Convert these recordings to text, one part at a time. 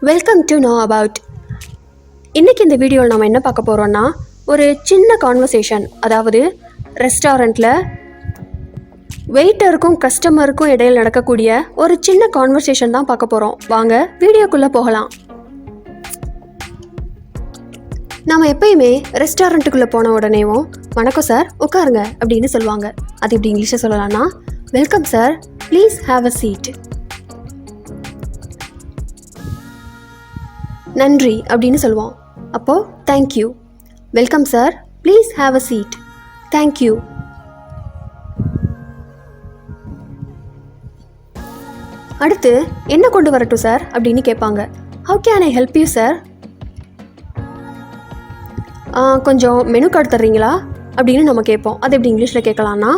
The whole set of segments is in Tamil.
Welcome to know about. இன்றைக்கி இந்த வீடியோவில் நம்ம என்ன பார்க்க போகிறோன்னா, ஒரு சின்ன கான்வர்சேஷன், அதாவது ரெஸ்டாரண்ட்டில் வெயிட்டருக்கும் கஸ்டமருக்கும் இடையில் நடக்கக்கூடிய ஒரு சின்ன கான்வர்சேஷன் தான் பார்க்க போகிறோம். வாங்க வீடியோக்குள்ளே போகலாம். நம்ம எப்பயுமே ரெஸ்டாரண்ட்டுக்குள்ளே போன உடனேவும் வணக்கம் சார், உட்காருங்க அப்படின்னு சொல்லுவாங்க. அது இப்படி இங்கிலீஷில் சொல்லலாம்னா, welcome sir, please have a seat. நன்றி அப்படின்னு சொல்லுவோம். அப்போது thank you. Welcome sir, please have a seat. Thank you. அடுத்து என்ன கொண்டு வரட்டும் சார் அப்படின்னு கேட்பாங்க. How can I help you sir? கொஞ்சம் மெனு கார்டு தர்றீங்களா அப்படின்னு நம்ம கேட்போம். அது எப்படி இங்கிலீஷில் கேட்கலான்னா,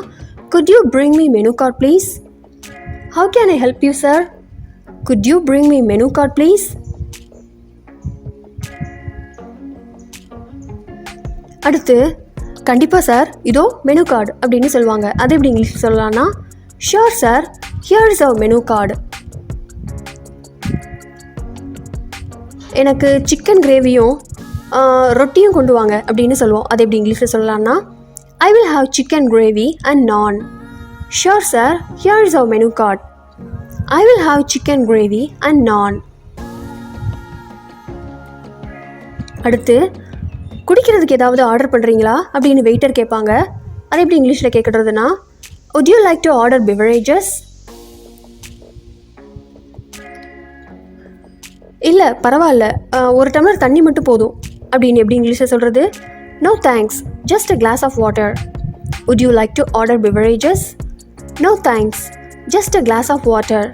could you bring me menu card please? How can I help you sir? Could you bring me menu card please? அடுத்து கண்டிப்பாக சார், இதோ மெனு கார்டு அப்படின்னு சொல்லுவாங்க. அது எப்படி இங்கிலீஷ் சொல்லலாம்னா, sure sir, here is our menu card. எனக்கு சிக்கன் கிரேவியும் ரொட்டியும் கொண்டு வாங்க அப்படின்னு சொல்லுவோம். அது எப்படி இங்கிலீஷில் சொல்லலாம்னா, I will have chicken gravy and naan. Sure sir, here is our menu card. I will have chicken gravy and naan. அடுத்து குடிக்கிறதுக்கு ஏதாவது ஆர்டர் பண்ணுறீங்களா அப்படின்னு வெயிட்டர் கேட்பாங்க. அது எப்படி இங்கிலீஷில் கேட்குறதுனா, would you like to order beverages? இல்லை பரவாயில்ல, ஒரு டம்ளர் தண்ணி மட்டும் போதும் அப்படின்னு எப்படி இங்கிலீஷில் சொல்கிறது? no thanks, just a glass of water. would you like to order beverages? no thanks, just a glass of water.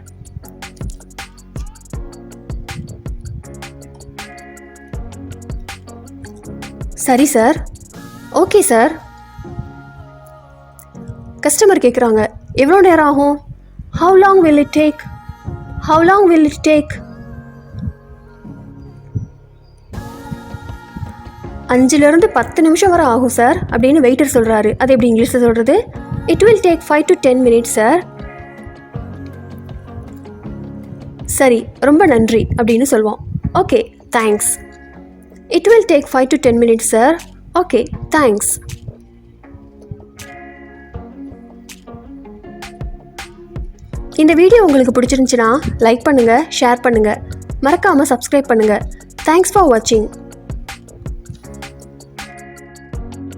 சரி சார், ஓகே சார். கஸ்டமர் கேட்குறாங்க, எவ்வளோ நேரம் ஆகும்? How long will it take? How long will it take? 5லேருந்து 10 நிமிஷம் வரை ஆகும் சார் அப்படின்னு வெயிட்டர் சொல்கிறாரு. அது எப்படி இங்கிலீஷில் சொல்கிறது? It will take 5 to 10 minutes sir. சரி, ரொம்ப நன்றி அப்படின்னு சொல்லுவோம். Okay, thanks. It will take 5 to 10 minutes sir. Okay, thanks. இந்த வீடியோ உங்களுக்கு பிடிச்சிருந்துச்சுன்னா லைக் பண்ணுங்கள், ஷேர் பண்ணுங்கள், மறக்காமல் சப்ஸ்கிரைப் பண்ணுங்கள். Thanks for watching.